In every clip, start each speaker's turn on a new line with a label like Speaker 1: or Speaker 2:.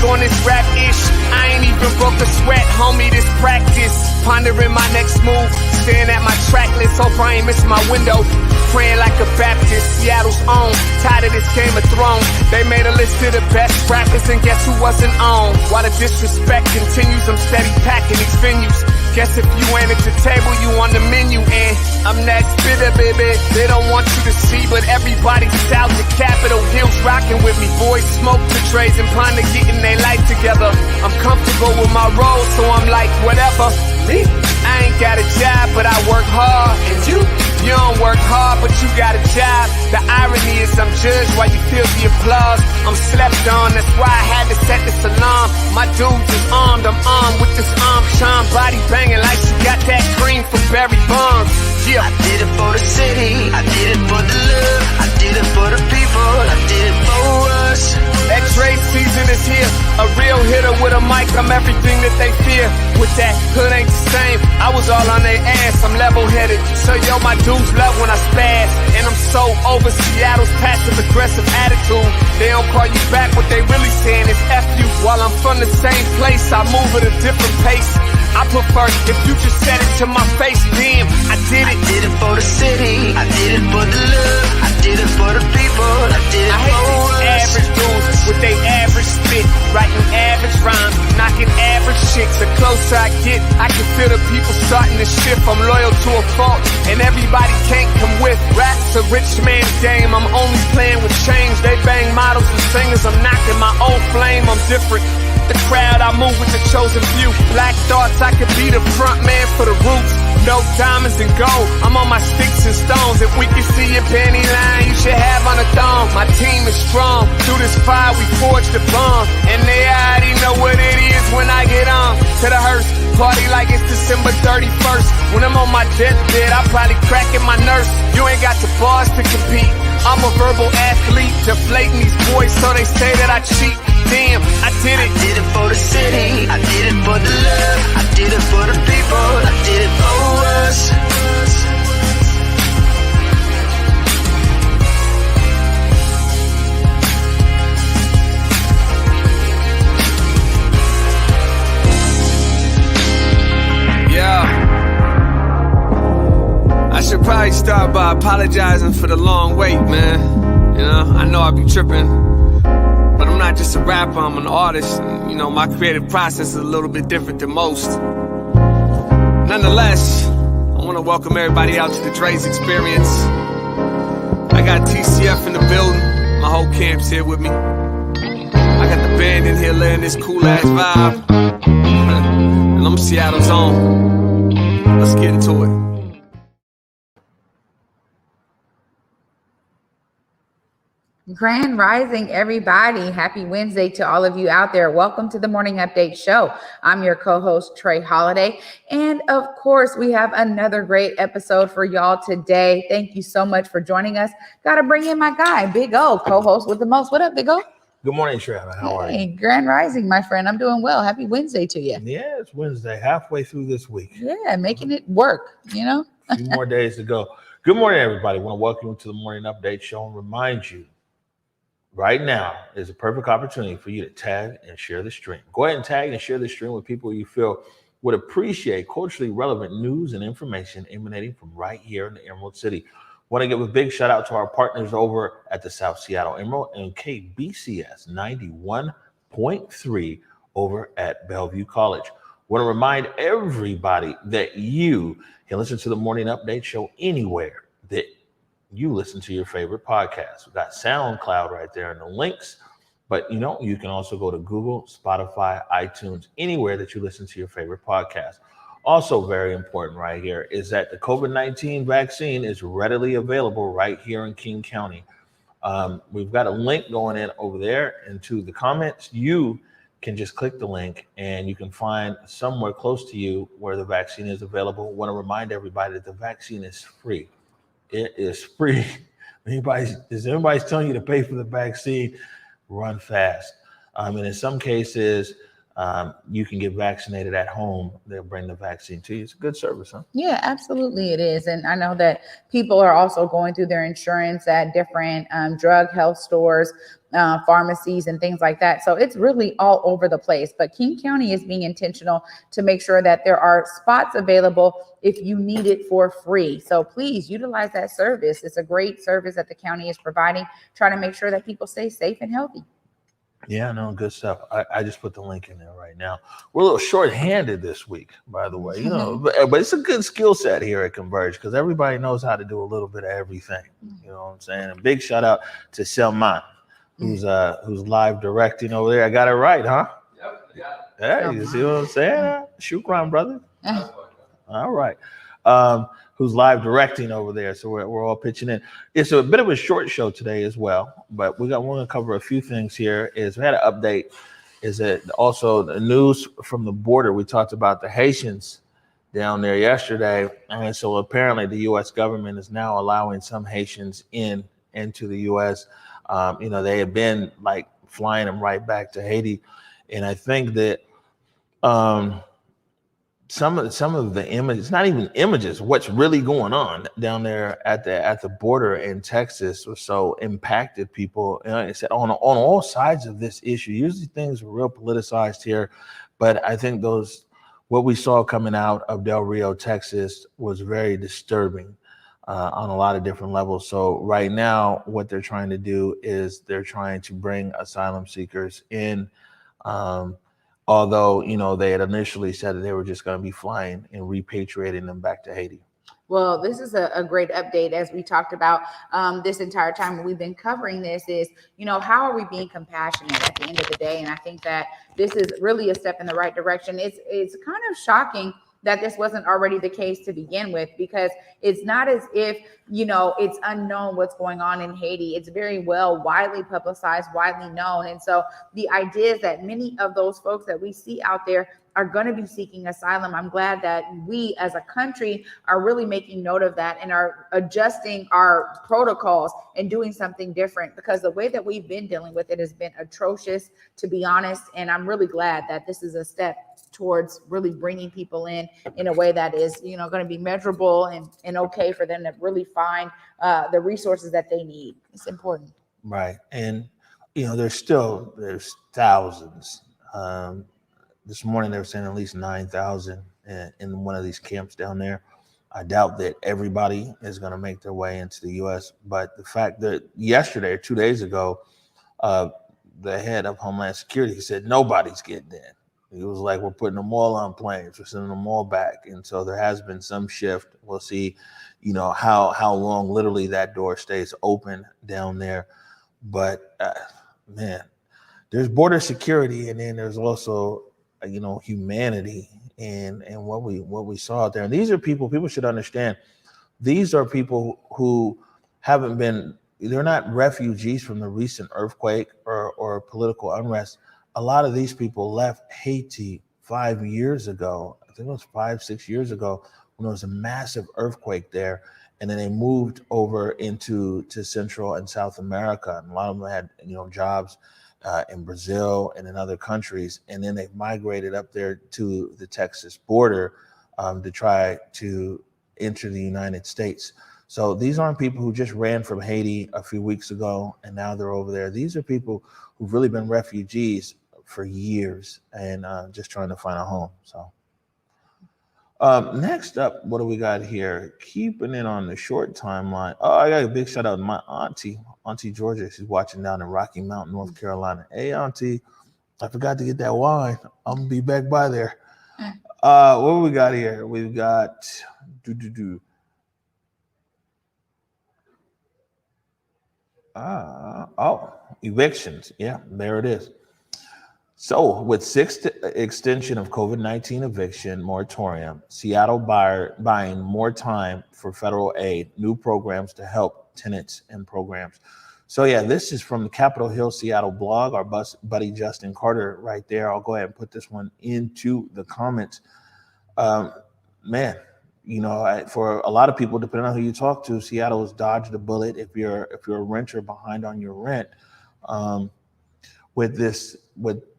Speaker 1: on this rap-ish. I ain't even broke a sweat, homie, this practice. Pondering my next move, staring at my track list. Hope I ain't miss my window. Praying like a Baptist, Seattle's own. Tired of this Game of Thrones. They made a list of the best rappers, and guess who wasn't on? While the disrespect continues, I'm steady packing these venues. Guess if you ain't at the table, you on the menu. And I'm that spitter, baby. They don't want you to see, but everybody south of Capitol Hill's rocking with me. Boys smoke the trays and ponder getting their life together. I'm comfortable with my role, so I'm like, whatever. I ain't got a job, but I work hard. And you don't work hard, but you got a job. The irony is I'm judged while you feel the applause. I'm slept on, that's why I had to set this alarm. My dudes is armed, I'm armed with this arm charm. Body banging like she got that cream from Barry Bonds. Yeah.
Speaker 2: I did it for the city, I did it for the love, I did it for the people, I did it for us.
Speaker 1: X-ray season is here, a real hitter with a mic, I'm everything that they fear. With that, hood ain't the same, I was all on their ass, I'm level-headed. So yo, my dudes love when I spaz, and I'm so over Seattle's passive-aggressive attitude. They don't call you back, what they really saying is F you. While I'm from the same place, I move at a different pace. I prefer if you just said it to my face, damn, I did it.
Speaker 2: I did it for the city, I did it for the love, I did it for the people, I did it for us.
Speaker 1: Average dudes with they average spit, writing average rhymes, knocking average chicks. The closer I get, I can feel the people starting to shift. I'm loyal to a fault, and everybody can't come with. Rap's a rich man's game, I'm only playing with change. They bang models and singers, I'm knocking my own flame, I'm different. The crowd, I move with the chosen few. Black thoughts, I could be the front man for the roots. No diamonds and gold, I'm on my sticks and stones. If we can see your panty line, you should have on a thong. My team is strong, through this fire we forged a bond. And they already know what it is when I get on. To the hearse, party like it's December 31st. When I'm on my deathbed, I'll probably crack in my nurse. You ain't got the bars to compete. I'm a verbal athlete, deflating these boys so they say that I cheat. Damn, I did it.
Speaker 2: I did it for the city, I did it for the love, I did it for the people, I did it for us.
Speaker 1: I should probably start by apologizing for the long wait, man. You know, I know I be tripping, but I'm not just a rapper, I'm an artist. And, you know, my creative process is a little bit different than most. Nonetheless, I want to welcome everybody out to the Dre's Experience. I got TCF in the building, my whole camp's here with me. I got the band in here laying this cool-ass vibe. And I'm Seattle's own. Let's get into it.
Speaker 3: Grand Rising, everybody. Happy Wednesday to all of you out there. Welcome to the Morning Update Show. I'm your co-host, Trey Holiday. And of course, we have another great episode for y'all today. Thank you so much for joining us. Got to bring in my guy, Big O, co-host with the most. What up, Big O?
Speaker 4: Good morning, Trey. How are you?
Speaker 3: Grand Rising, my friend. I'm doing well. Happy Wednesday to you.
Speaker 4: Yeah, it's Wednesday, halfway through this week.
Speaker 3: Yeah, making it work, you know?
Speaker 4: A few more days to go. Good morning, everybody. I want to welcome you to the Morning Update Show and remind you, right now is a perfect opportunity for you to tag and share the stream. Go ahead and tag and share the stream with people you feel would appreciate culturally relevant news and information emanating from right here in the Emerald City. Want to give a big shout out to our partners over at the South Seattle Emerald and KBCS 91.3 over at Bellevue College. Want to remind everybody that you can listen to the Morning Update Show anywhere that you listen to your favorite podcast. We've got SoundCloud right there in the links, but you know, you can also go to Google, Spotify, iTunes, anywhere that you listen to your favorite podcast. Also very important right here is that the COVID-19 vaccine is readily available right here in King County. We've got a link going in over there into the comments. You can just click the link and you can find somewhere close to you where the vaccine is available. I want to remind everybody that the vaccine is free. It is free. Everybody's telling you to pay for the vaccine, run fast. And in some cases, you can get vaccinated at home. They'll bring the vaccine to you. It's a good service, huh?
Speaker 3: Yeah, absolutely it is. And I know that people are also going through their insurance at different drug health stores, pharmacies, and things like that. So it's really all over the place. But King County is being intentional to make sure that there are spots available if you need it for free. So please utilize that service. It's a great service that the county is providing, trying to make sure that people stay safe and healthy.
Speaker 4: Yeah, no, good stuff. I just put the link in there right now. We're a little short-handed this week, by the way, but it's a good skill set here at Converge because everybody knows how to do a little bit of everything. You know what I'm saying? And big shout out to Selman, who's live directing over there. I got it right, huh? Yep. Yeah. Hey, you see what I'm saying? Shukran, brother. All right. Who's live directing over there. So we're all pitching in. It's a bit of a short show today as well, but we're going to cover a few things here. We had an update. Is that also the news from the border? We talked about the Haitians down there yesterday. And so apparently the U.S. government is now allowing some Haitians into the U.S. They had been like flying them right back to Haiti. And I think that some of the images, not even images, what's really going on down there at the border in Texas was so impacted people. I said on all sides of this issue. Usually things are real politicized here, but I think what we saw coming out of Del Rio, Texas, was very disturbing on a lot of different levels. So right now, what they're trying to do is they're trying to bring asylum seekers in. Although, they had initially said that they were just going to be flying and repatriating them back to Haiti.
Speaker 3: Well, this is a great update, as we talked about this entire time when we've been covering this is, how are we being compassionate at the end of the day? And I think that this is really a step in the right direction. It's kind of shocking that this wasn't already the case to begin with, because it's not as if, it's unknown what's going on in Haiti. It's very widely publicized, widely known. And so the idea is that many of those folks that we see out there are going to be seeking asylum. I'm glad that we as a country are really making note of that and are adjusting our protocols and doing something different, because the way that we've been dealing with it has been atrocious, to be honest. And I'm really glad that this is a step towards really bringing people in a way that is, going to be measurable and okay for them to really find the resources that they need. It's important.
Speaker 4: Right. And, there's thousands. This morning, they were saying at least 9,000 in one of these camps down there. I doubt that everybody is going to make their way into the U.S. But the fact that yesterday or 2 days ago, the head of Homeland Security said nobody's getting in. He was like, we're putting them all on planes. We're sending them all back. And so there has been some shift. We'll see, how long literally that door stays open down there. But, man, there's border security, and then there's also humanity and what we saw out there. And these are people should understand, these are people who they're not refugees from the recent earthquake or political unrest. A lot of these people left Haiti 5 years ago. I think it was 5-6 years ago when there was a massive earthquake there. And then they moved over to Central and South America. And a lot of them had, jobs in Brazil and in other countries. And then they've migrated up there to the Texas border to try to enter the United States. So these aren't people who just ran from Haiti a few weeks ago and now they're over there. These are people who've really been refugees for years and just trying to find a home. So next up, what do we got here? Keeping it on the short timeline. Oh, I got a big shout out to my Auntie Georgia. She's watching down in Rocky Mount, North Carolina. Hey, Auntie, I forgot to get that wine. I'm gonna be back by there. What do we got here? We've got evictions. Yeah, there it is. So with sixth extension of COVID-19 eviction moratorium, Seattle buying more time for federal aid, new programs to help tenants and programs. So yeah, this is from the Capitol Hill Seattle blog, our buddy Justin Carter right there. I'll go ahead and put this one into the comments. Man, for a lot of people, depending on who you talk to, Seattle has dodged a bullet if you're a renter behind on your rent. with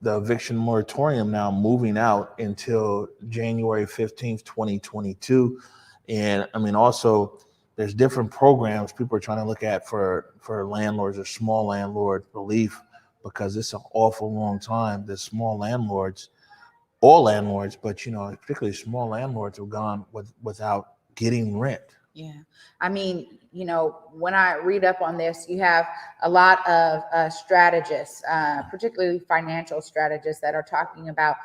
Speaker 4: the eviction moratorium now moving out until January 15th, 2022. And I mean, also there's different programs people are trying to look at for landlords or small landlord relief, because it's an awful long time. The small landlords, all landlords, but you know, particularly small landlords have gone without getting rent.
Speaker 3: Yeah. I mean, you know, when I read up on this, you have a lot of strategists, particularly financial strategists, that are talking about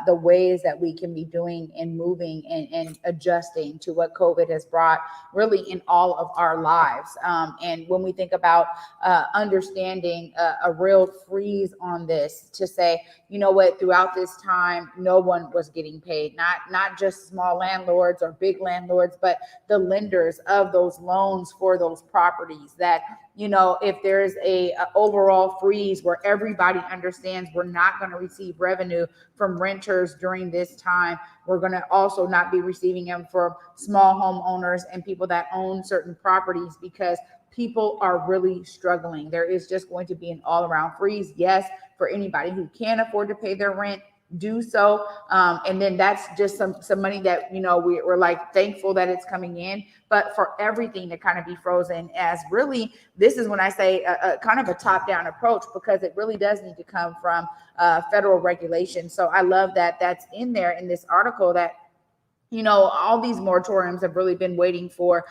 Speaker 3: the ways that we can be doing and moving and adjusting to what COVID has brought really in all of our lives. And when we think about understanding a real freeze on this, to say, you know what, throughout this time, no one was getting paid, not just small landlords or big landlords, but the lenders of those loans for those properties. That, you know, if there's a overall freeze where everybody understands we're not going to receive revenue from renters during this time, we're going to also not be receiving them from small homeowners and people that own certain properties, because people are really struggling. There is just going to be an all-around freeze. Yes, for anybody who can afford to pay their rent, do so. And then that's just some money that, you know, we're like thankful that it's coming in. But for everything to kind of be frozen, as really, this is when I say a kind of a top-down approach, because it really does need to come from federal regulation. So I love that that's in there in this article, that, you know, all these moratoriums have really been waiting for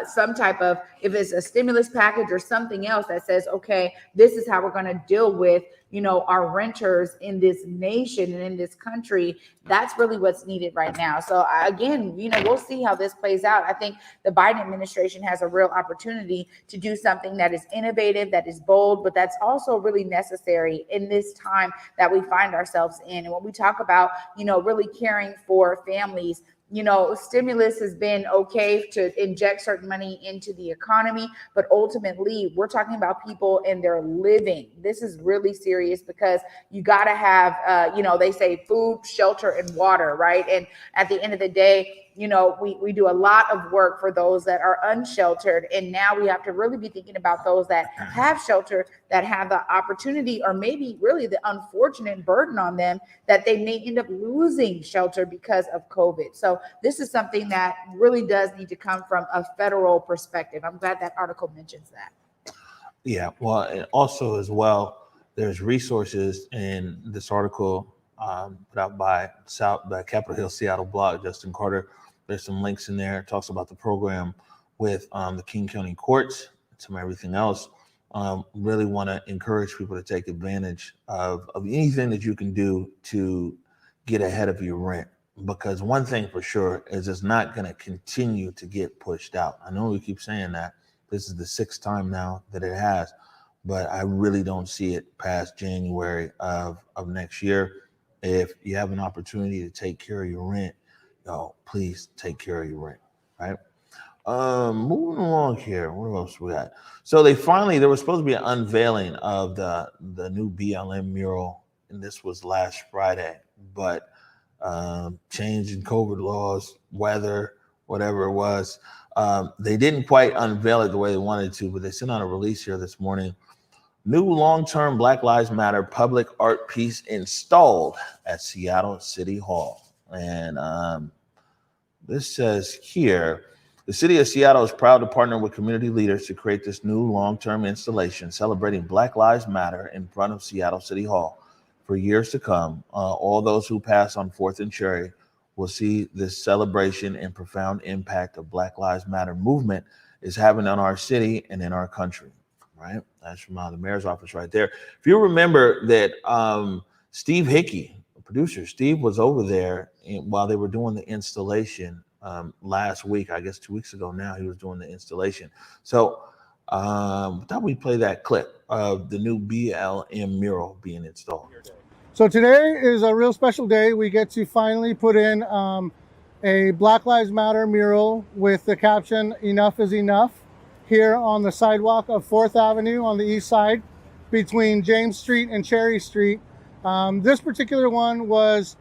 Speaker 3: some type of, if it's a stimulus package or something else that says, okay, this is how we're going to deal with, you know, our renters in this nation and in this country. That's really what's needed right now. So again, you know, we'll see how this plays out. I think the Biden administration has a real opportunity to do something that is innovative, that is bold, but that's also really necessary in this time that we find ourselves in. And when we talk about, you know, really caring for families, you know, stimulus has been okay to inject certain money into the economy, but ultimately we're talking about people and their living. This is really serious, because you got to have, you know, they say food, shelter, and water, right? And at the end of the day, you know, we do a lot of work for those that are unsheltered. And now we have to really be thinking about those that have shelter, that have the opportunity, or maybe really the unfortunate burden on them, that they may end up losing shelter because of COVID. So this is something that really does need to come from a federal perspective. I'm glad that article mentions that.
Speaker 4: Yeah, well, and also as well, there's resources in this article put out by the Capitol Hill Seattle blog, Justin Carter. There's some links in there. It talks about the program with the King County courts and some everything else. Really want to encourage people to take advantage of anything that you can do to get ahead of your rent, because one thing for sure is it's not going to continue to get pushed out. I know we keep saying that. This is the 6th time now that it has, but I really don't see it past January of next year. If you have an opportunity to take care of your rent, please take care of your rent, right? Moving along here, what else we got? So there was supposed to be an unveiling of the new BLM mural, and this was last Friday, but change in COVID laws, weather, whatever it was, they didn't quite unveil it the way they wanted to, but they sent out a release here this morning. New long-term Black Lives Matter public art piece installed at Seattle City Hall. And this says here, the city of Seattle is proud to partner with community leaders to create this new long-term installation celebrating Black Lives Matter in front of Seattle City Hall. For years to come, all those who pass on 4th and Cherry will see this celebration and profound impact of Black Lives Matter movement is having on our city and in our country. Right? That's from the mayor's office right there. If you remember that Steve Hickey, the producer, Steve was over there while they were doing the installation last week, I guess 2 weeks ago now, he was doing the installation. So thought we'd play that clip of the new BLM mural being installed.
Speaker 5: So today is a real special day. We get to finally put in a Black Lives Matter mural with the caption, "Enough is enough," here on the sidewalk of 4th Avenue on the east side between James Street and Cherry Street. This particular one was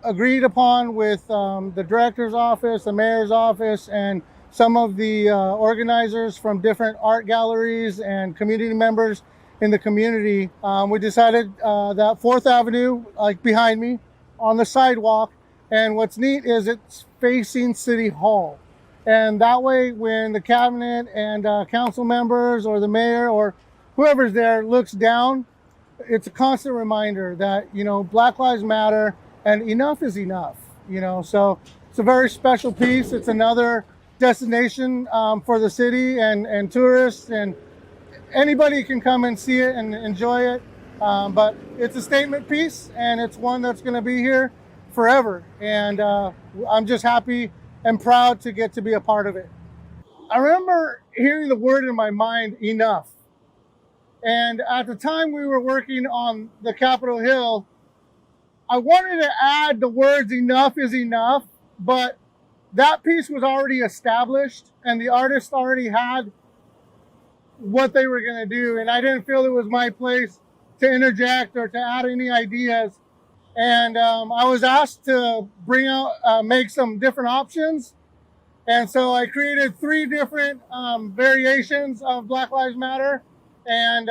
Speaker 5: agreed upon with the director's office, the mayor's office, and some of the organizers from different art galleries and community members in the community, we decided that 4th Avenue, like behind me, on the sidewalk, and what's neat is it's facing City Hall. And that way, when the cabinet and council members or the mayor or whoever's there looks down, it's a constant reminder that, you know, Black Lives Matter and enough is enough, you know. So it's a very special piece. It's another destination for the city and tourists, and anybody can come and see it and enjoy it. But it's a statement piece, and it's one that's going to be here forever. And I'm just happy and proud to get to be a part of it. I remember hearing the word in my mind, enough. And at the time we were working on the Capitol Hill, I wanted to add the words enough is enough, but that piece was already established and the artist already had what they were going to do. And I didn't feel it was my place to interject or to add any ideas. And I was asked to bring out, make some different options. And so I created 3 different variations of Black Lives Matter. And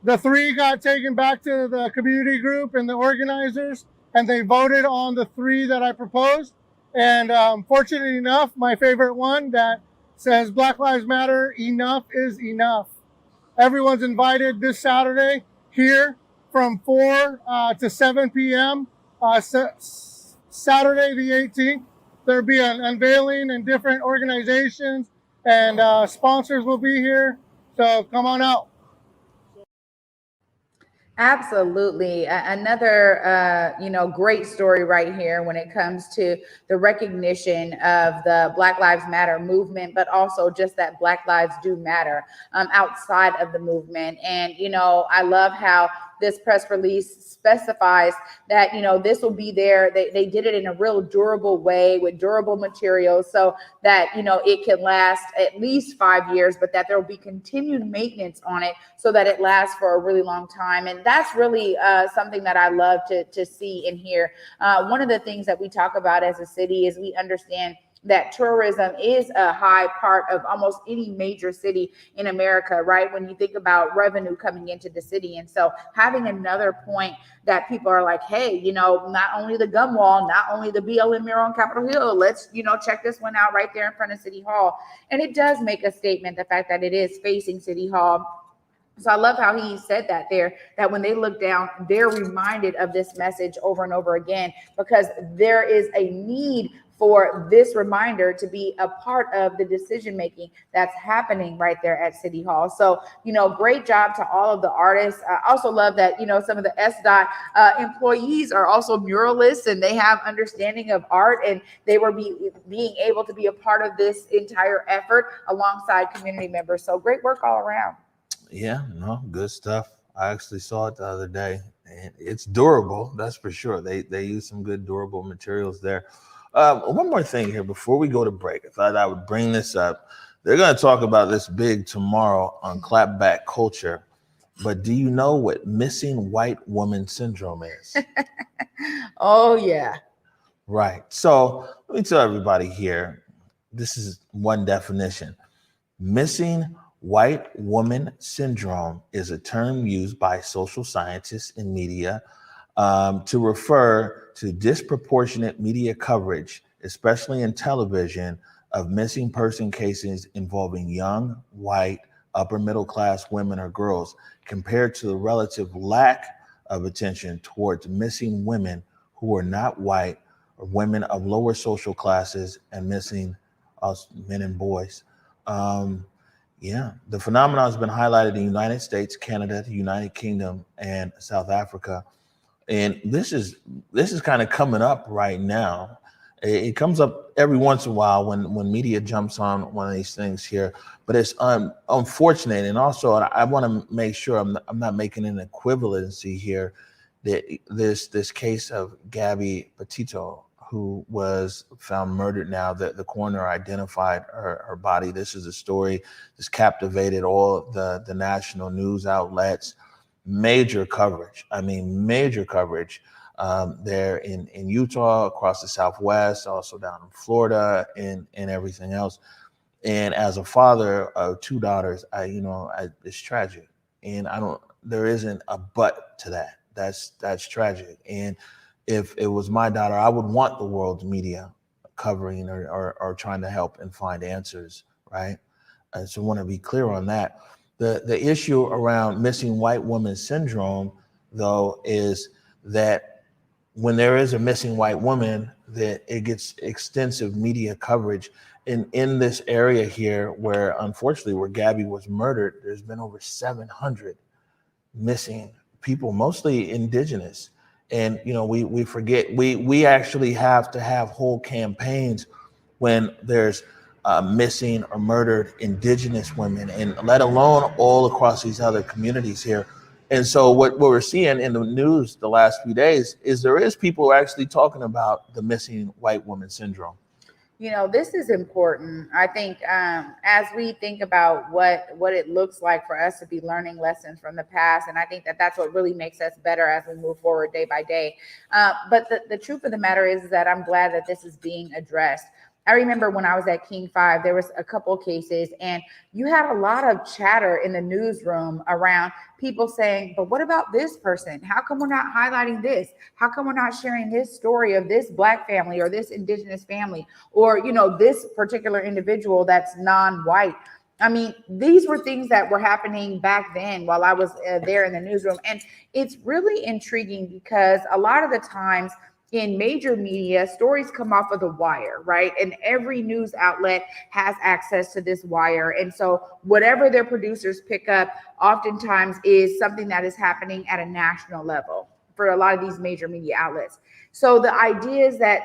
Speaker 5: the 3 got taken back to the community group and the organizers, and they voted on the 3 that I proposed. And fortunately enough, my favorite one that says Black Lives Matter, enough is enough. Everyone's invited this Saturday here from 4 to 7 p.m. Saturday the 18th. There'll be an unveiling and different organizations and sponsors will be here. So come on out.
Speaker 3: Absolutely. Another, great story right here when it comes to the recognition of the Black Lives Matter movement, but also just that Black lives do matter outside of the movement. And, I love how this press release specifies that, this will be there. They did it in a real durable way with durable materials so that, it can last at least 5 years, but that there will be continued maintenance on it so that it lasts for a really long time. And that's really something that I love to see and hear. One of the things that we talk about as a city is we understand that tourism is a high part of almost any major city in America, right? When you think about revenue coming into the city. And so having another point that people are like, hey, not only the gum wall, not only the BLM mural on Capitol Hill, let's, check this one out right there in front of City Hall. And it does make a statement, the fact that it is facing City Hall. So I love how he said that there, that when they look down, they're reminded of this message over and over again, because there is a need for this reminder to be a part of the decision making that's happening right there at City Hall. So, great job to all of the artists. I also love that, some of the SDOT employees are also muralists and they have understanding of art, and they were being able to be a part of this entire effort alongside community members. So great work all around.
Speaker 4: Yeah, no, good stuff. I actually saw it the other day, and it's durable, that's for sure. They use some good durable materials there. One more thing here before we go to break. I thought I would bring this up. They're going to talk about this big tomorrow on clapback culture. But do you know what missing white woman syndrome is?
Speaker 3: Oh, yeah.
Speaker 4: Right. So let me tell everybody here, this is one definition. Missing white woman syndrome is a term used by social scientists and media to refer to disproportionate media coverage, especially in television, of missing person cases involving young, white, upper middle class women or girls, compared to the relative lack of attention towards missing women who are not white or women of lower social classes and missing men and boys. The phenomenon has been highlighted in the United States, Canada, the United Kingdom, and South Africa. And this is kind of coming up right now. It comes up every once in a while when media jumps on one of these things here, but it's unfortunate. And also, I want to make sure I'm not making an equivalency here. That this case of Gabby Petito, who was found murdered now, that the coroner identified her body. This is a story that's captivated all the national news outlets. Major coverage. Major coverage there in Utah, across the Southwest, also down in Florida and everything else. And as a father of 2 daughters, it's tragic, and there isn't a but to that. That's tragic. And if it was my daughter, I would want the world's media covering or trying to help and find answers, right? So I want to be clear on that. The issue around missing white woman syndrome, though, is that when there is a missing white woman, that it gets extensive media coverage. In this area here, where unfortunately where Gabby was murdered, there's been over 700 missing people, mostly indigenous. And we forget we actually have to have whole campaigns when there's missing or murdered indigenous women, and let alone all across these other communities here. And so what we're seeing in the news the last few days is there is people actually talking about the missing white woman syndrome.
Speaker 3: This is important. I think as we think about what it looks like for us to be learning lessons from the past, and I think that's what really makes us better as we move forward day by day. But the truth of the matter is that I'm glad that this is being addressed. I remember when I was at King 5, there was a couple cases, and you had a lot of chatter in the newsroom around people saying, but what about this person? How come we're not highlighting this? How come we're not sharing this story of this Black family or this indigenous family or, this particular individual that's non-white? I mean, these were things that were happening back then while I was there in the newsroom. And it's really intriguing because a lot of the times in major media, stories come off of the wire, right? And every news outlet has access to this wire. And so whatever their producers pick up oftentimes is something that is happening at a national level for a lot of these major media outlets. So the idea is that,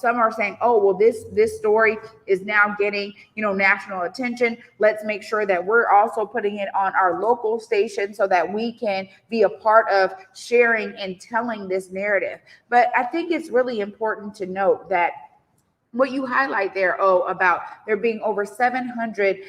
Speaker 3: some are saying, oh, well, this story is now getting, national attention. Let's make sure that we're also putting it on our local station so that we can be a part of sharing and telling this narrative. But I think it's really important to note that what you highlight there, about there being over 700,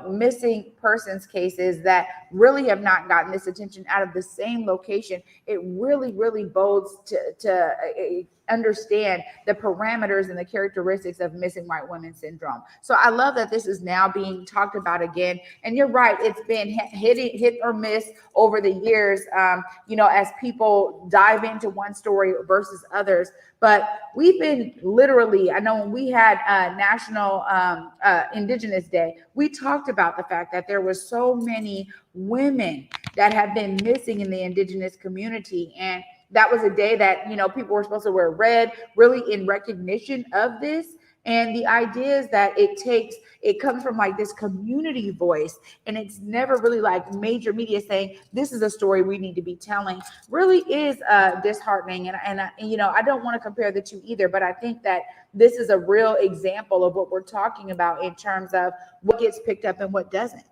Speaker 3: missing persons cases that really have not gotten this attention out of the same location. It really, really bodes to understand the parameters and the characteristics of missing white women syndrome. So I love that this is now being talked about again. And you're right, it's been hit or miss over the years, as people dive into one story versus others. But we've been literally, I know when we had National Indigenous Day, we talked about the fact that there were so many women that have been missing in the indigenous community. And that was a day that, people were supposed to wear red, really in recognition of this. And the idea is that it comes from like this community voice, and it's never really like major media saying, this is a story we need to be telling. Really is disheartening. And I don't want to compare the two either, but I think that this is a real example of what we're talking about in terms of what gets picked up and what doesn't.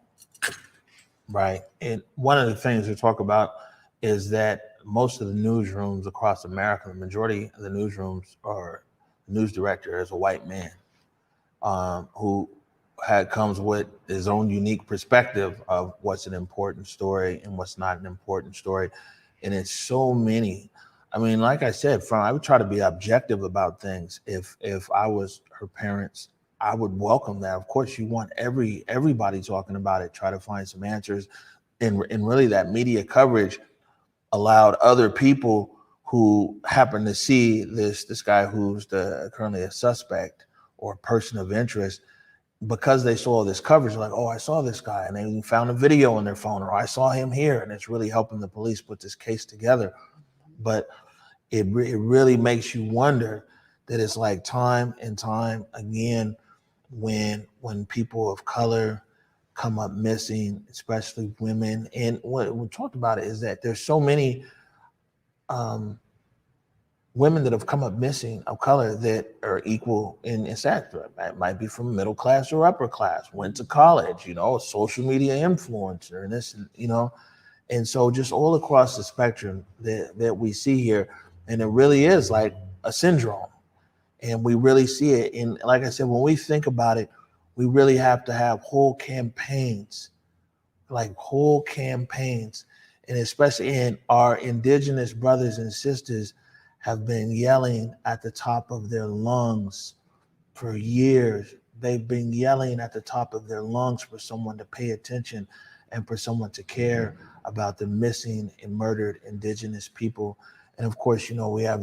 Speaker 4: Right. And one of the things we talk about is that most of the newsrooms across America, the majority of the newsrooms or news director is a white man who comes with his own unique perspective of what's an important story and what's not an important story. And it's so many. I mean, like I said, I would try to be objective about things. If I was her parents, I would welcome that. Of course, you want everybody talking about it, try to find some answers. And really that media coverage allowed other people who happen to see this guy who's currently a suspect or a person of interest, because they saw this coverage, like, oh, I saw this guy, and they found a video on their phone, or I saw him here, and it's really helping the police put this case together. But it really makes you wonder that it's like time and time again when people of color come up missing, especially women. And what we talked about is that there's so many women that have come up missing of color that are equal in stature. It might be from middle class or upper class, went to college, social media influencer, and this, and so just all across the spectrum that we see here. And it really is like a syndrome. And we really see it. And like I said, when we think about it, we really have to have whole campaigns. And especially in our indigenous brothers and sisters have been yelling at the top of their lungs for years, They've been yelling at the top of their lungs for someone to pay attention and for someone to care about the missing and murdered indigenous people. And of course, we have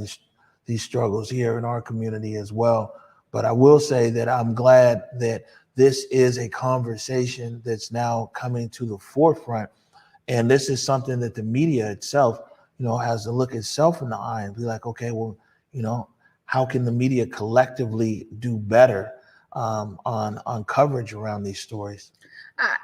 Speaker 4: these struggles here in our community as well. But I will say that I'm glad that this is a conversation that's now coming to the forefront. And this is something that the media itself, has to look itself in the eye and be like, okay, well, how can the media collectively do better on coverage around these stories?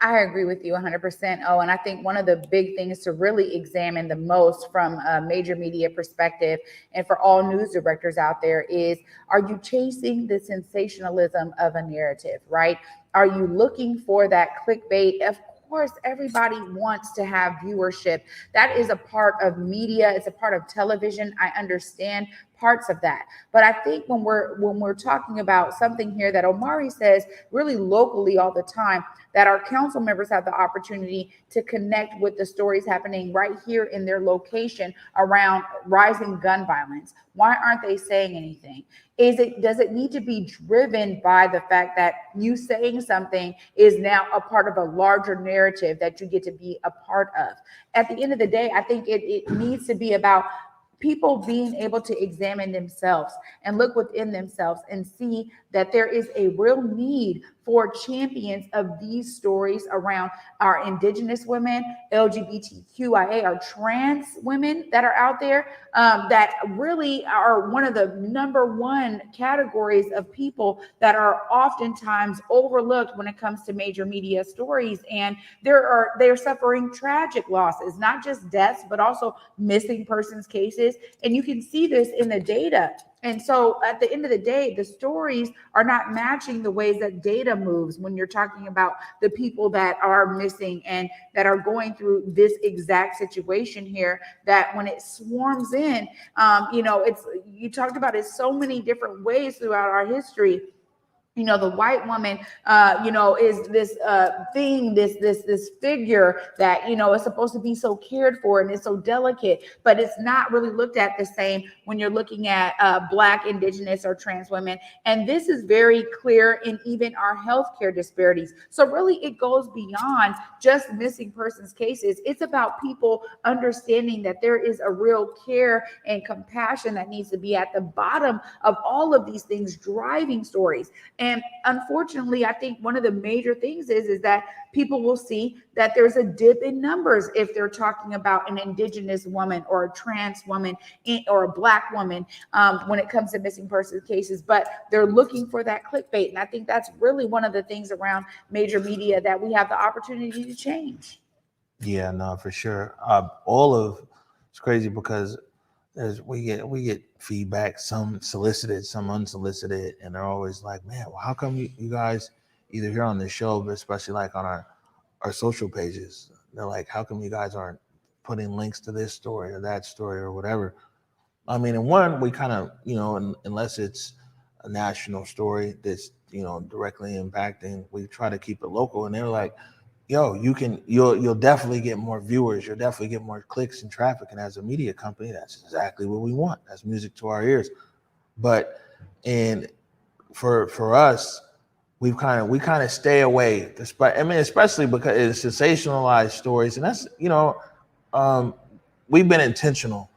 Speaker 3: I agree with you 100%. Oh, and I think one of the big things to really examine the most from a major media perspective and for all news directors out there is, are you chasing the sensationalism of a narrative, right? Are you looking for that clickbait? Of course, everybody wants to have viewership. That is a part of media. It's a part of television. I understand parts of that. But I think when we're talking about something here that Omari says really locally all the time, that our council members have the opportunity to connect with the stories happening right here in their location around rising gun violence. Why aren't they saying anything? Does it need to be driven by the fact that you saying something is now a part of a larger narrative that you get to be a part of? At the end of the day, I think it needs to be about people being able to examine themselves and look within themselves and see that there is a real need for champions of these stories around our indigenous women, LGBTQIA, our trans women that are out there, that really are one of the number one categories of people that are oftentimes overlooked when it comes to major media stories. And they're suffering tragic losses, not just deaths, but also missing persons cases. And you can see this in the data. And so at the end of the day, the stories are not matching the ways that data moves when you're talking about the people that are missing and that are going through this exact situation here, that when it swarms in, you talked about it so many different ways throughout our history. The white woman, is this thing, this figure that, is supposed to be so cared for and it's so delicate, but it's not really looked at the same when you're looking at Black, indigenous, or trans women. And this is very clear in even our healthcare disparities. So really, it goes beyond just missing persons cases. It's about people understanding that there is a real care and compassion that needs to be at the bottom of all of these things driving stories. And unfortunately, I think one of the major things is that people will see that there's a dip in numbers if they're talking about an indigenous woman or a trans woman or a Black woman when it comes to missing persons cases, but they're looking for that clickbait. And I think that's really one of the things around major media that we have the opportunity to change.
Speaker 4: Yeah, no, for sure. It's crazy because we get feedback, some solicited, some unsolicited, and they're always like, man, well, how come you guys either here on the show, but especially like on our social pages, they're like, how come you guys aren't putting links to this story or that story or whatever? I mean, and one, we kind of, unless it's a national story that's, directly impacting, we try to keep it local. And they're like, yo, you'll definitely get more viewers. You'll definitely get more clicks and traffic. And as a media company, that's exactly what we want. That's music to our ears. But, and for us, we kind of stay away. Especially because it's sensationalized stories. And that's, we've been intentional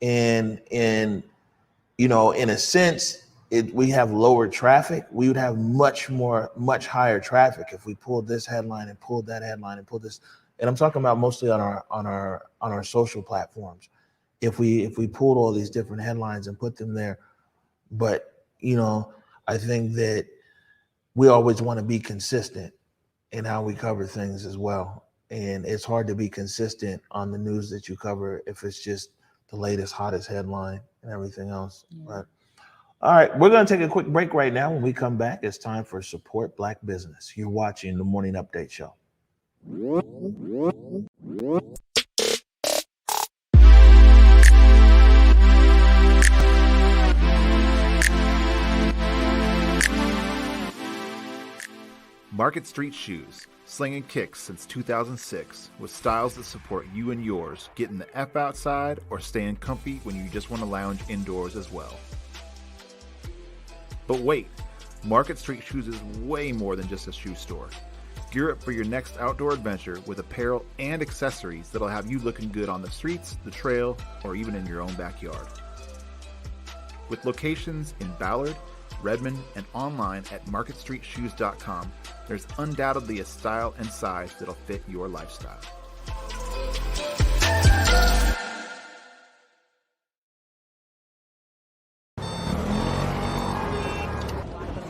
Speaker 4: in a sense. We have lower traffic. We would have much higher traffic if we pulled this headline and pulled that headline and pulled this. And I'm talking about mostly on our social platforms. If we pulled all these different headlines and put them there, but I think that we always want to be consistent in how we cover things as well. And it's hard to be consistent on the news that you cover if it's just the latest, hottest headline and everything else. Yeah. But all right, we're going to take a quick break right now. When we come back, it's time for Support Black Business. You're watching the Morning Update Show.
Speaker 6: Market Street Shoes, slinging kicks since 2006, with styles that support you and yours, getting the F outside or staying comfy when you just want to lounge indoors as well. But wait, Market Street Shoes is way more than just a shoe store. Gear up for your next outdoor adventure with apparel and accessories that'll have you looking good on the streets, the trail, or even in your own backyard. With locations in Ballard, Redmond, and online at marketstreetshoes.com, there's undoubtedly a style and size that'll fit your lifestyle.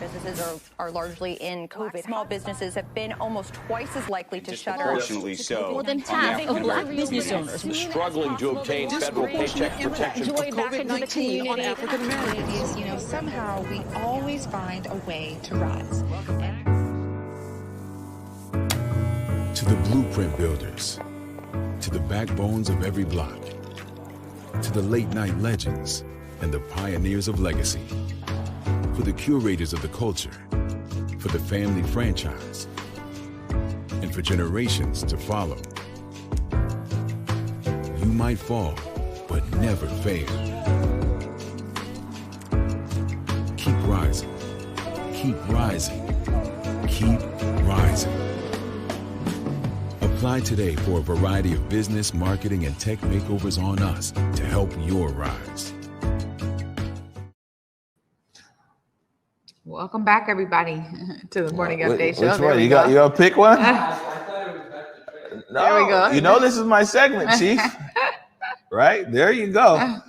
Speaker 7: Businesses are largely in COVID. Small businesses have been almost twice as likely to shutter.
Speaker 8: Disproportionately so.
Speaker 9: More than half of Black business owners
Speaker 8: struggling to obtain federal paycheck protection.
Speaker 9: COVID-19 on African Americans.
Speaker 10: You know, somehow we always find a way to rise.
Speaker 11: To the blueprint builders, to the backbones of every block, to the late night legends and the pioneers of legacy. For the curators of the culture, for the family franchise, and for generations to follow. You might fall, but never fail. Keep rising, keep rising, keep rising. Apply today for a variety of business, marketing, and tech makeovers on us to help your rise.
Speaker 3: Welcome back, everybody, to the morning update show.
Speaker 4: Which one? You got pick one? No,
Speaker 3: there we go.
Speaker 4: You know this is my segment, Chief. Right? There you go.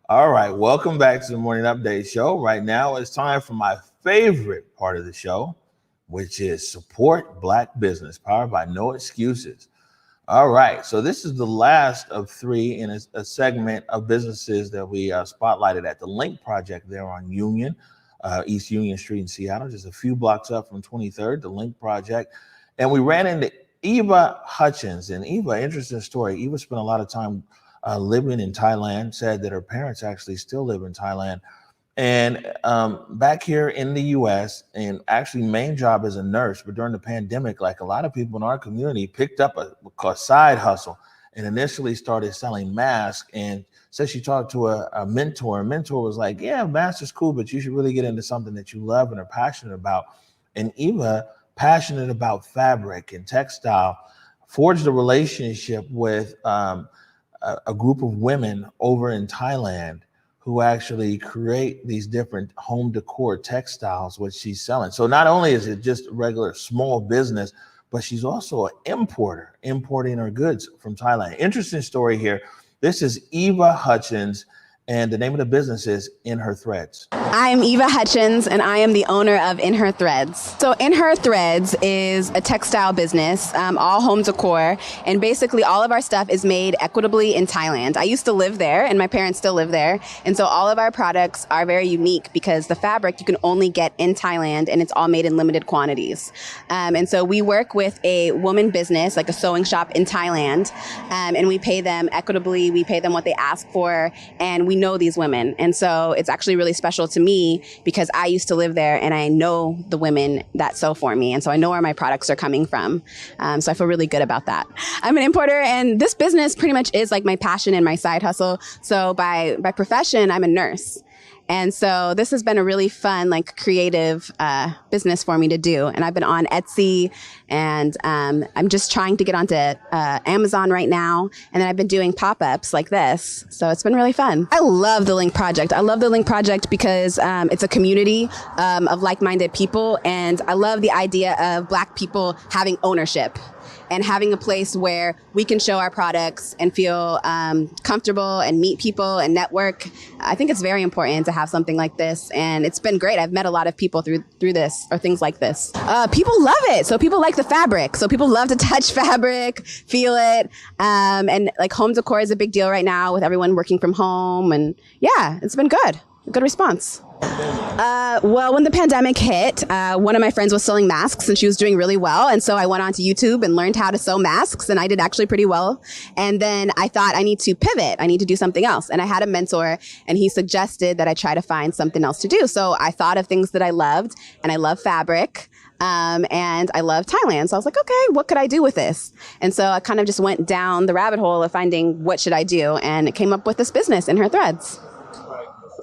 Speaker 4: All right. Welcome back to the morning update show. Right now it's time for my favorite part of the show, which is support Black business, powered by No Excuses. All right. So this is the last of three in a segment of businesses that we spotlighted at the Link Project there on Union. East Union Street in Seattle, just a few blocks up from 23rd, the Link Project. And we ran into Eva Hutchins. And Eva, interesting story. Eva spent a lot of time living in Thailand, said that her parents actually still live in Thailand. And back here in the U.S., and actually main job as a nurse, but during the pandemic, like a lot of people in our community, picked up a side hustle and initially started selling masks. And said she talked to a mentor. A mentor was like, yeah, masks is cool, but you should really get into something that you love and are passionate about. And Eva, passionate about fabric and textile, forged a relationship with a group of women over in Thailand who actually create these different home decor textiles, which she's selling. So not only is it just a regular small business, but she's also an importer, importing her goods from Thailand. Interesting story here. This is Eva Hutchins, and the name of the business is In Her Threads.
Speaker 12: I'm Eva Hutchins, and I am the owner of In Her Threads. So In Her Threads is a textile business, all home decor, and basically all of our stuff is made equitably in Thailand. I used to live there, and my parents still live there, and so all of our products are very unique because the fabric you can only get in Thailand, and it's all made in limited quantities. And so we work with a woman business, like a sewing shop in Thailand, and we pay them equitably, we pay them what they ask for, and we know these women. And so it's actually really special to me because I used to live there and I know the women that sew for me. And so I know where my products are coming from. So I feel really good about that. I'm an importer, and this business pretty much is like my passion and my side hustle. So by profession, I'm a nurse. And so this has been a really fun, like creative business for me to do. And I've been on Etsy, and I'm just trying to get onto Amazon right now. And then I've been doing pop-ups like this. So it's been really fun. I love the Link Project. I love the Link Project because it's a community of like-minded people. And I love the idea of Black people having ownership and having a place where we can show our products and feel comfortable and meet people and network. I think it's very important to have something like this, and it's been great. I've met a lot of people through this or things like this. People love it. So people like the fabric. So people love to touch fabric, feel it, and like home decor is a big deal right now with everyone working from home. And yeah, it's been good. Good response. Well, when the pandemic hit, one of my friends was sewing masks and she was doing really well. And so I went onto YouTube and learned how to sew masks, and I did actually pretty well. And then I thought I need to pivot. I need to do something else. And I had a mentor, and he suggested that I try to find something else to do. So I thought of things that I loved, and I love fabric. And I love Thailand. So I was like, okay, what could I do with this? And so I kind of just went down the rabbit hole of finding what should I do. And it came up with this business, In Her Threads.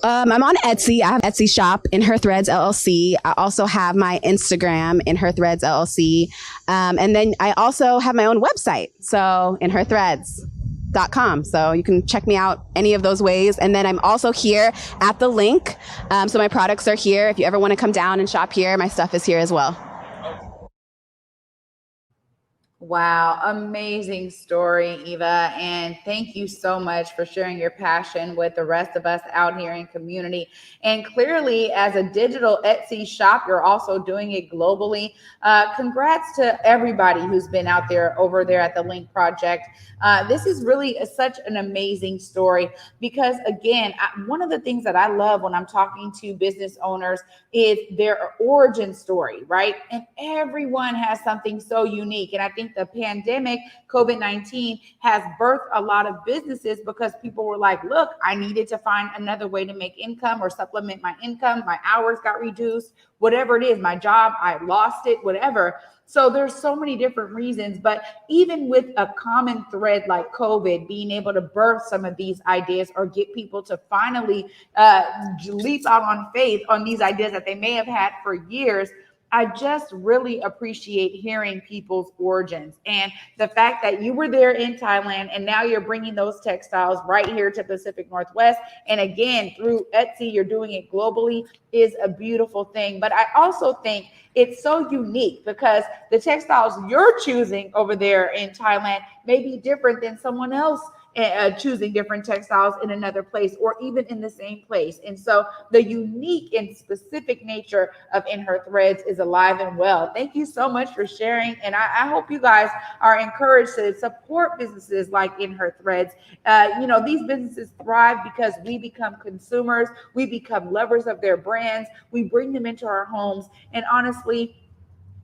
Speaker 12: I'm on Etsy. I have Etsy shop, In Her Threads LLC. I also have my Instagram, In Her Threads LLC. And then I also have my own website. So inherthreads.com. So you can check me out any of those ways. And then I'm also here at the link. So my products are here. If you ever want to come down and shop here, my stuff is here as well.
Speaker 3: Wow, amazing story, Eva. And thank you so much for sharing your passion with the rest of us out here in community. And clearly, as a digital Etsy shop, you're also doing it globally. Congrats to everybody who's been out there over there at the Link Project. This is really such an amazing story because, again, one of the things that I love when I'm talking to business owners is their origin story, right? And everyone has something so unique. And I think the pandemic, COVID-19, has birthed a lot of businesses because people were like, look, I needed to find another way to make income or supplement my income. My hours got reduced, whatever it is, my job, I lost it, whatever. So there's so many different reasons, but even with a common thread like COVID, being able to birth some of these ideas or get people to finally leap out on faith on these ideas that they may have had for years, I just really appreciate hearing people's origins and the fact that you were there in Thailand and now you're bringing those textiles right here to Pacific Northwest. And again, through Etsy, you're doing it globally is a beautiful thing. But I also think it's so unique because the textiles you're choosing over there in Thailand may be different than someone else choosing different textiles in another place or even in the same place. And so the unique and specific nature of In Her Threads is alive and well. Thank you so much for sharing. And I hope you guys are encouraged to support businesses like In Her Threads. These businesses thrive because we become consumers. We become lovers of their brands. We bring them into our homes. And honestly,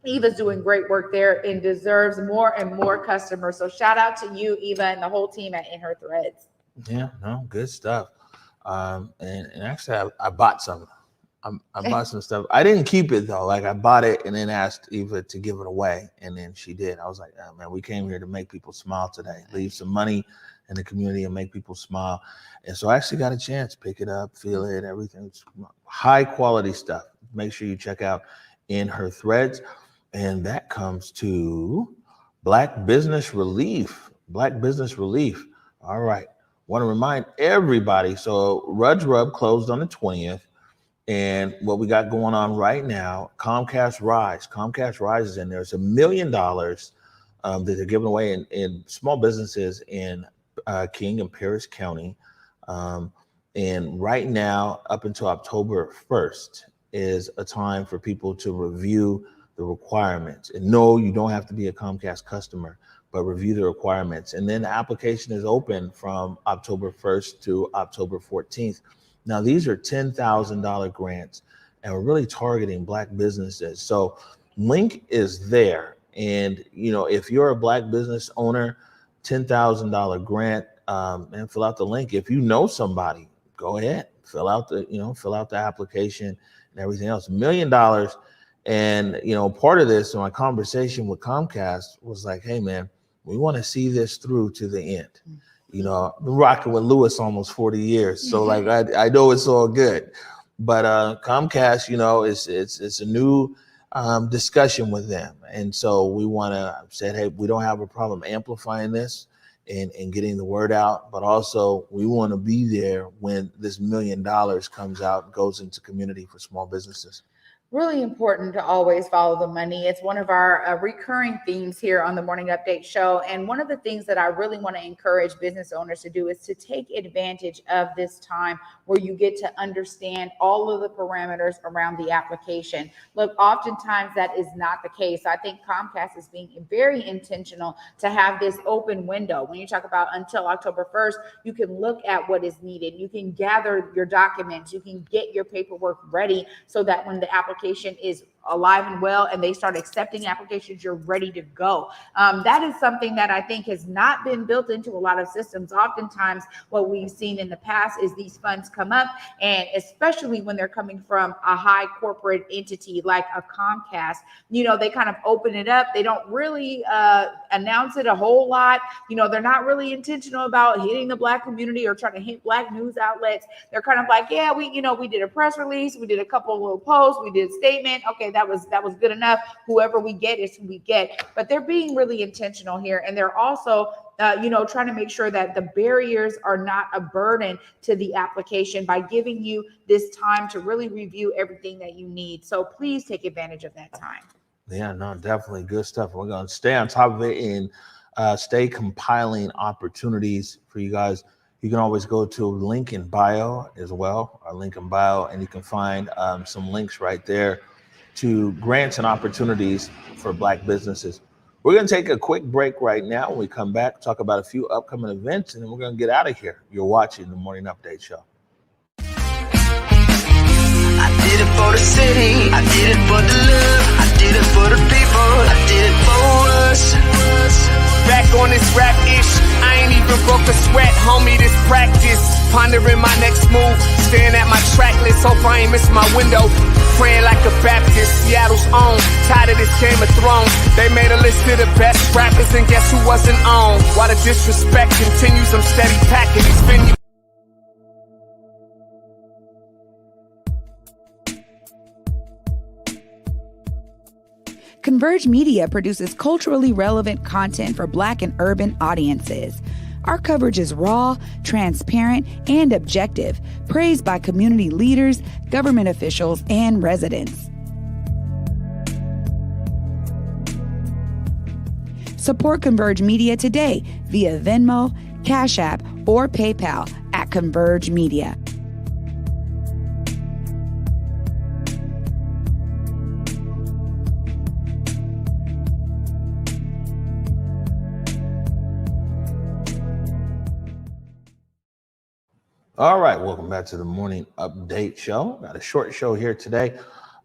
Speaker 3: Eva's doing great work there and deserves more and more customers. So shout out to you, Eva, and the whole team at In Her Threads.
Speaker 4: Yeah, no, good stuff. And actually, I bought some. I bought some stuff. I didn't keep it though. Like I bought it and then asked Eva to give it away, and then she did. I was like, oh, man, we came here to make people smile today. Leave some money in the community and make people smile. And so I actually got a chance, pick it up, feel it, everything. It's high quality stuff. Make sure you check out In Her Threads. And that comes to Black Business Relief. Black Business Relief. All right. Want to remind everybody. So Rudge Rub closed on the 20th. And what we got going on right now, Comcast Rise. Comcast Rise is in there. It's $1 million that they're giving away in small businesses in King and Paris County. And right now, up until October 1st, is a time for people to review the requirements. And no, you don't have to be a Comcast customer, but review the requirements. And then the application is open from October 1st to October 14th. Now, these are $10,000 grants, and we're really targeting Black businesses. So link is there. And, if you're a Black business owner, $10,000 grant, and fill out the link. If you know somebody, go ahead, fill out the application and everything else. $1 million. And, part of this, my conversation with Comcast was like, hey, man, we want to see this through to the end. I've been rocking with Lewis almost 40 years. So like, I know it's all good, but Comcast, it's a new discussion with them. And so we want to say, hey, we don't have a problem amplifying this and getting the word out, but also we want to be there when this $1 million comes out and goes into community for small businesses.
Speaker 3: Really important to always follow the money. It's one of our recurring themes here on the Morning Update Show. And one of the things that I really want to encourage business owners to do is to take advantage of this time where you get to understand all of the parameters around the application. Look, oftentimes that is not the case. I think Comcast is being very intentional to have this open window. When you talk about until October 1st, you can look at what is needed. You can gather your documents. You can get your paperwork ready so that when the application is alive and well and they start accepting applications, you're ready to go. That is something that I think has not been built into a lot of systems. Oftentimes what we've seen in the past is these funds come up, and especially when they're coming from a high corporate entity like a Comcast, they kind of open it up. They don't really announce it a whole lot. They're not really intentional about hitting the Black community or trying to hit Black news outlets. They're kind of like, yeah, we did a press release, we did a couple of little posts, we did a statement. Okay, that was good enough. Whoever we get is who we get. But they're being really intentional here, and they're also trying to make sure that the barriers are not a burden to the application by giving you this time to really review everything that you need. So please take advantage of that time.
Speaker 4: Yeah, no, definitely good stuff. We're going to stay on top of it and stay compiling opportunities for you guys. You can always go to link in bio as well, our link in bio, and you can find some links right there to grants and opportunities for Black businesses. We're going to take a quick break right now. When we come back, talk about a few upcoming events, and then we're going to get out of here. You're watching the Morning Update Show.
Speaker 2: I did it for the city, I did it for the love, I did it for the people, I did it for us.
Speaker 1: Back on this rap ish, I ain't even broke a sweat, homie, this practice. Pondering my next move, staring at my track list, hope I ain't miss my window. Praying like a Baptist, Seattle's own. Tired of this Game of Thrones. They made a list of the best rappers, and guess who wasn't on? While the disrespect continues, I'm steady packing these venues.
Speaker 13: Converge Media produces culturally relevant content for Black and urban audiences. Our coverage is raw, transparent, and objective, praised by community leaders, government officials, and residents. Support Converge Media today via Venmo, Cash App, or PayPal at Converge Media.
Speaker 4: All right, welcome back to the Morning Update Show. Got a short show here today.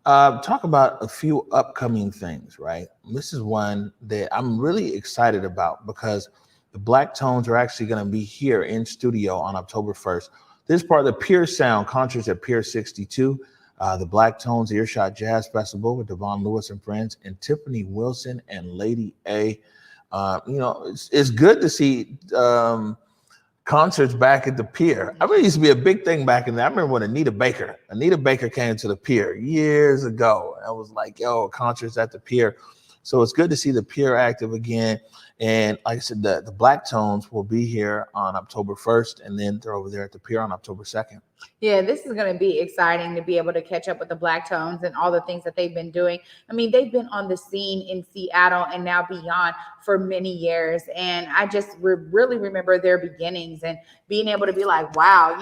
Speaker 4: Talk about a few upcoming things, right? This is one that I'm really excited about because the Black Tones are actually going to be here in studio on October 1st. This is part of the Pure Sound concerts at Pier 62, the Black Tones Earshot Jazz Festival with Devon Lewis and friends, and Tiffany Wilson and Lady A. It's good to see concerts back at the Pier. I mean, it used to be a big thing back in there. I remember when Anita Baker came to the Pier years ago. I was like, yo, concerts at the Pier. So it's good to see the Pier active again. And like I said, the Black Tones will be here on October 1st, and then they're over there at the Pier on October 2nd.
Speaker 3: Yeah, this is going to be exciting to be able to catch up with the Black Tones and all the things that they've been doing. I mean, they've been on the scene in Seattle and now beyond for many years. And I just really remember their beginnings and being able to be like, wow,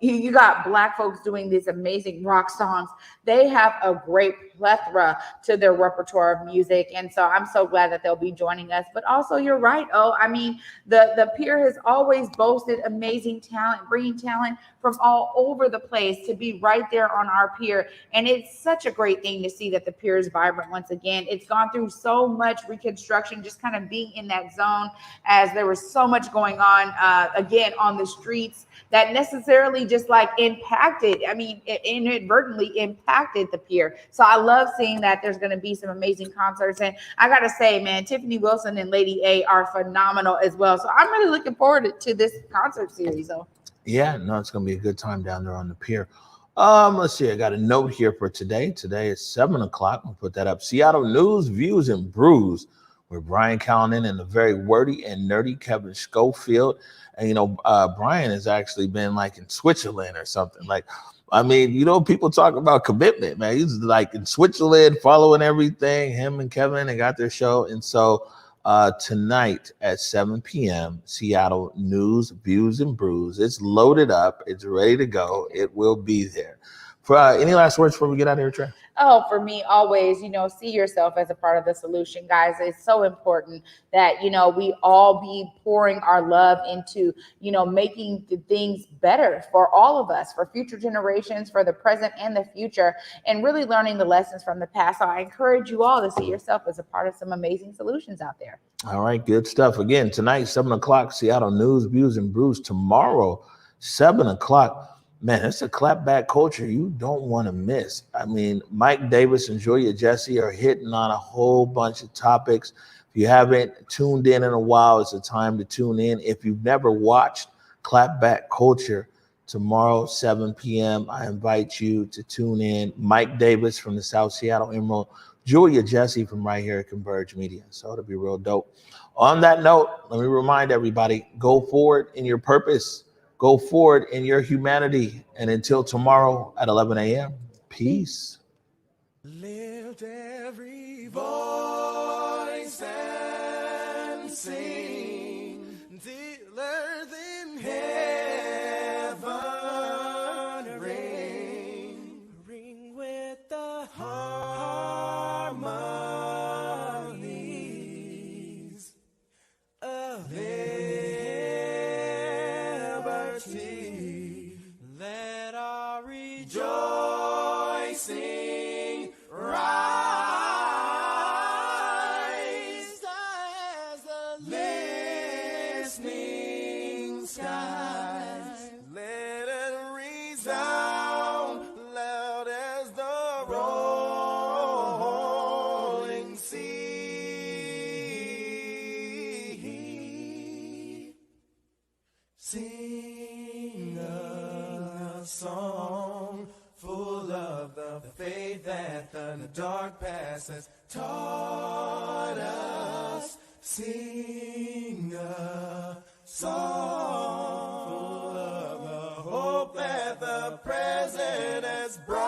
Speaker 3: you got Black folks doing these amazing rock songs. They have a great plethora to their repertoire of music. And so I'm so glad that they'll be joining us. But also, you're right. I mean, the Pier has always boasted amazing talent, bringing talent from all over the place to be right there on our Pier. And it's such a great thing to see that the Pier is vibrant once again. It's gone through so much reconstruction, just kind of being in that zone as there was so much going on, again, on the streets that necessarily just like inadvertently impacted the Pier. So I love seeing that there's going to be some amazing concerts. And I got to say, man, Tiffany Wilson and Lady A are phenomenal as well. So I'm really looking forward to this concert series.
Speaker 4: Yeah, no, it's going to be a good time down there on the Pier. Let's see. I got a note here for today. Today is 7 o'clock. We'll put that up. Seattle News, Views, and Brews with Brian Callanan and the very wordy and nerdy Kevin Schofield. And, Brian has actually been like in Switzerland or something. Like, I mean, people talk about commitment, man. He's like in Switzerland following everything. Him and Kevin, they got their show. And so tonight at 7 p.m., Seattle News, Views, and Brews. It's loaded up. It's ready to go. It will be there. For any last words before we get out of here, Trey?
Speaker 3: Oh, for me, always, see yourself as a part of the solution, guys. It's so important that, we all be pouring our love into, making the things better for all of us, for future generations, for the present and the future, and really learning the lessons from the past. So I encourage you all to see yourself as a part of some amazing solutions out there.
Speaker 4: All right, good stuff. Again, tonight, 7 o'clock, Seattle News, Views, and Brews. Tomorrow, 7 o'clock. Man, it's a clapback culture you don't want to miss. I mean, Mike Davis and Julia Jesse are hitting on a whole bunch of topics. If you haven't tuned in a while, it's a time to tune in. If you've never watched Clapback Culture, tomorrow, 7 p.m., I invite you to tune in. Mike Davis from the South Seattle Emerald, Julia Jesse from right here at Converge Media. So it'll be real dope. On that note, let me remind everybody, go forward in your purpose. Go forward in your humanity. And until tomorrow at 11 a.m., peace.
Speaker 14: Lift every voice and sing till earth in heaven ring with the harmonies of liberty. Let our rejoicing rise as the listening skies. Let it resound loud as the rolling sea. Sing a song full of the faith that the dark past has taught us. Sing a song full of the hope that the present has brought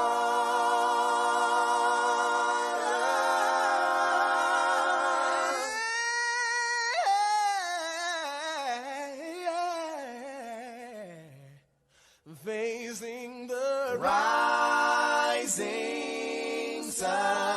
Speaker 14: us. Facing the rising sun.